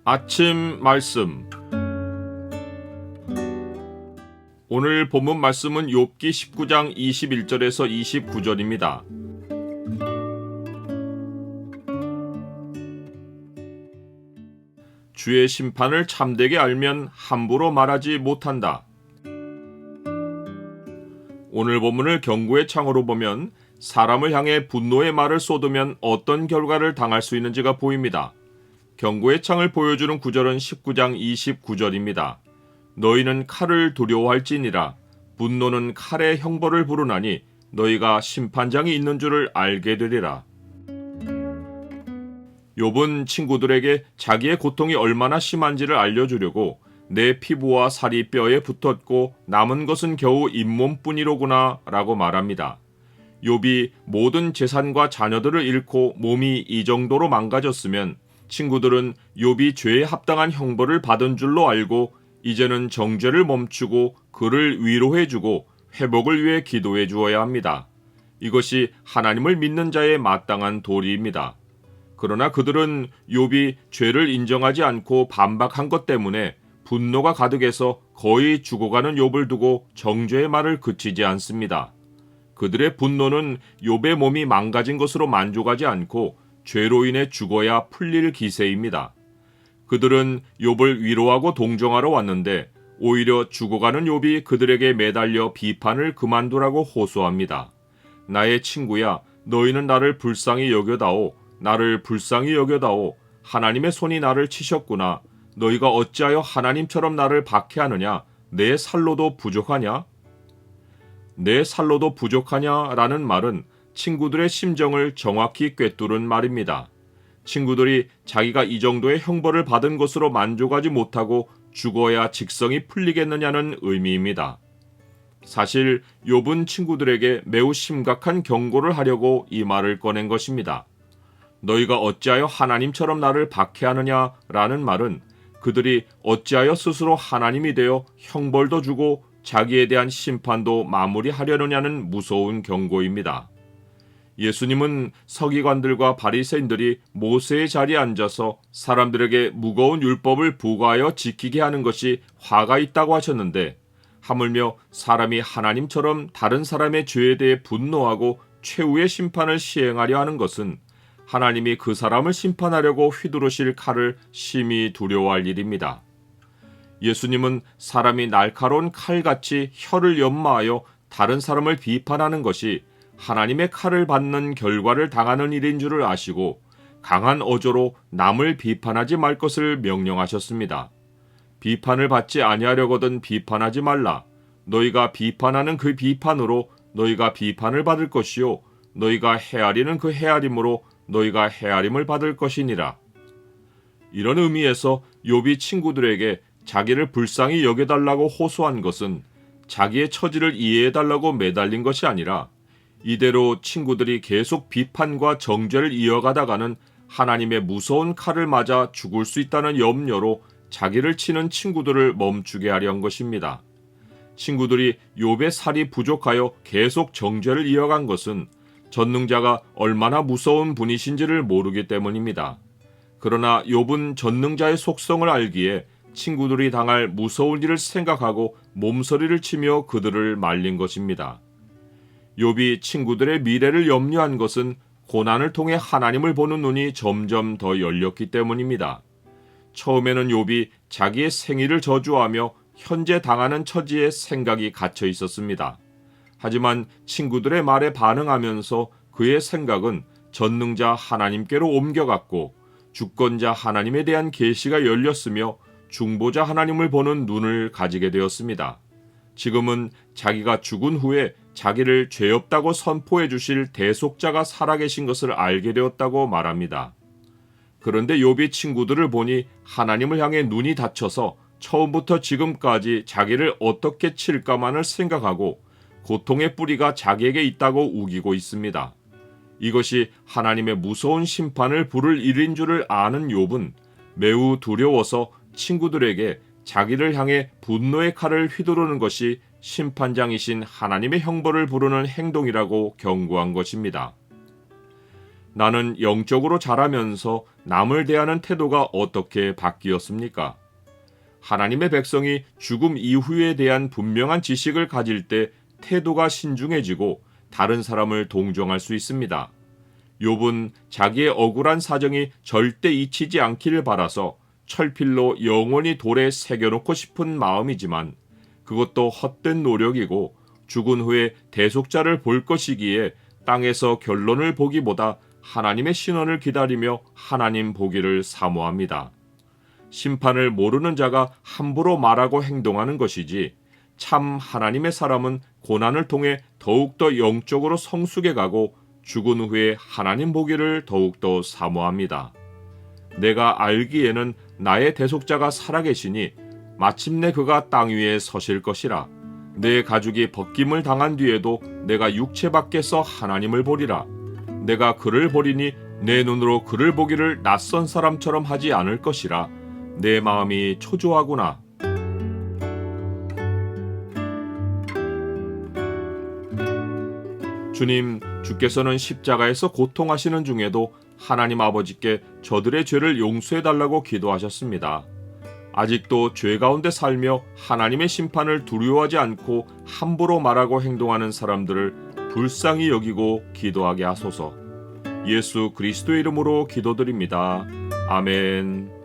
아침 말씀. 오늘 본문 말씀은 욥기 19장 21절에서 29절입니다. 주의 심판을 참되게 알면 함부로 말하지 못한다. 오늘 본문을 경고의 창으로 보면 사람을 향해 분노의 말을 쏟으면 어떤 결과를 당할 수 있는지가 보입니다. 경고의 창을 보여주는 구절은 19장 29절입니다. 너희는 칼을 두려워할지니라. 분노는 칼의 형벌을 부르나니 너희가 심판장이 있는 줄을 알게 되리라. 욥은 친구들에게 자기의 고통이 얼마나 심한지를 알려주려고 내 피부와 살이 뼈에 붙었고 남은 것은 겨우 잇몸뿐이로구나 라고 말합니다. 욥이 모든 재산과 자녀들을 잃고 몸이 이 정도로 망가졌으면 친구들은 욥이 죄에 합당한 형벌을 받은 줄로 알고 이제는 정죄를 멈추고 그를 위로해주고 회복을 위해 기도해 주어야 합니다. 이것이 하나님을 믿는 자의 마땅한 도리입니다. 그러나 그들은 욥이 죄를 인정하지 않고 반박한 것 때문에 분노가 가득해서 거의 죽어가는 욥을 두고 정죄의 말을 그치지 않습니다. 그들의 분노는 욥의 몸이 망가진 것으로 만족하지 않고 죄로 인해 죽어야 풀릴 기세입니다. 그들은 욥을 위로하고 동정하러 왔는데 오히려 죽어가는 욥이 그들에게 매달려 비판을 그만두라고 호소합니다. 나의 친구야, 너희는 나를 불쌍히 여겨다오. 나를 불쌍히 여겨다오. 하나님의 손이 나를 치셨구나. 너희가 어찌하여 하나님처럼 나를 박해하느냐? 내 살로도 부족하냐? 내 살로도 부족하냐라는 말은 친구들의 심정을 정확히 꿰뚫은 말입니다. 친구들이 자기가 이 정도의 형벌을 받은 것으로 만족하지 못하고 죽어야 직성이 풀리겠느냐는 의미입니다. 사실 욥은 친구들에게 매우 심각한 경고를 하려고 이 말을 꺼낸 것입니다. 너희가 어찌하여 하나님처럼 나를 박해하느냐라는 말은 그들이 어찌하여 스스로 하나님이 되어 형벌도 주고 자기에 대한 심판도 마무리하려느냐는 무서운 경고입니다. 예수님은 서기관들과 바리새인들이 모세의 자리에 앉아서 사람들에게 무거운 율법을 부과하여 지키게 하는 것이 화가 있다고 하셨는데 하물며 사람이 하나님처럼 다른 사람의 죄에 대해 분노하고 최후의 심판을 시행하려 하는 것은 하나님이 그 사람을 심판하려고 휘두르실 칼을 심히 두려워할 일입니다. 예수님은 사람이 날카로운 칼같이 혀를 연마하여 다른 사람을 비판하는 것이 하나님의 칼을 받는 결과를 당하는 일인 줄을 아시고 강한 어조로 남을 비판하지 말 것을 명령하셨습니다. 비판을 받지 아니하려거든 비판하지 말라. 너희가 비판하는 그 비판으로 너희가 비판을 받을 것이요 너희가 헤아리는 그 헤아림으로 너희가 헤아림을 받을 것이니라. 이런 의미에서 욥이 친구들에게 자기를 불쌍히 여겨달라고 호소한 것은 자기의 처지를 이해해달라고 매달린 것이 아니라 이대로 친구들이 계속 비판과 정죄를 이어가다가는 하나님의 무서운 칼을 맞아 죽을 수 있다는 염려로 자기를 치는 친구들을 멈추게 하려 한 것입니다. 친구들이 욥의 살이 부족하여 계속 정죄를 이어간 것은 전능자가 얼마나 무서운 분이신지를 모르기 때문입니다. 그러나 욥은 전능자의 속성을 알기에 친구들이 당할 무서운 일을 생각하고 몸서리를 치며 그들을 말린 것입니다. 욥이 친구들의 미래를 염려한 것은 고난을 통해 하나님을 보는 눈이 점점 더 열렸기 때문입니다. 처음에는 욥이 자기의 생일을 저주하며 현재 당하는 처지에 생각이 갇혀 있었습니다. 하지만 친구들의 말에 반응하면서 그의 생각은 전능자 하나님께로 옮겨갔고 주권자 하나님에 대한 계시가 열렸으며 중보자 하나님을 보는 눈을 가지게 되었습니다. 지금은 자기가 죽은 후에 자기를 죄 없다고 선포해 주실 대속자가 살아계신 것을 알게 되었다고 말합니다. 그런데 욥이 친구들을 보니 하나님을 향해 눈이 닫혀서 처음부터 지금까지 자기를 어떻게 칠까만을 생각하고 고통의 뿌리가 자기에게 있다고 우기고 있습니다. 이것이 하나님의 무서운 심판을 부를 일인 줄을 아는 욥은 매우 두려워서 친구들에게 자기를 향해 분노의 칼을 휘두르는 것이 심판장이신 하나님의 형벌을 부르는 행동이라고 경고한 것입니다. 나는 영적으로 자라면서 남을 대하는 태도가 어떻게 바뀌었습니까? 하나님의 백성이 죽음 이후에 대한 분명한 지식을 가질 때 태도가 신중해지고 다른 사람을 동정할 수 있습니다. 욥은 자기의 억울한 사정이 절대 잊히지 않기를 바라서 철필로 영원히 돌에 새겨놓고 싶은 마음이지만 그것도 헛된 노력이고 죽은 후에 대속자를 볼 것이기에 땅에서 결론을 보기보다 하나님의 신원을 기다리며 하나님 보기를 사모합니다. 심판을 모르는 자가 함부로 말하고 행동하는 것이지 참 하나님의 사람은 고난을 통해 더욱더 영적으로 성숙해 가고 죽은 후에 하나님 보기를 더욱더 사모합니다. 내가 알기에는 나의 대속자가 살아계시니 마침내 그가 땅 위에 서실 것이라. 내 가죽이 벗김을 당한 뒤에도 내가 육체 밖에서 하나님을 보리라. 내가 그를 보리니 내 눈으로 그를 보기를 낯선 사람처럼 하지 않을 것이라. 내 마음이 초조하구나. 주님, 주께서는 십자가에서 고통하시는 중에도 하나님 아버지께 저들의 죄를 용서해달라고 기도하셨습니다. 아직도 죄 가운데 살며 하나님의 심판을 두려워하지 않고 함부로 말하고 행동하는 사람들을 불쌍히 여기고 기도하게 하소서. 예수 그리스도의 이름으로 기도드립니다. 아멘.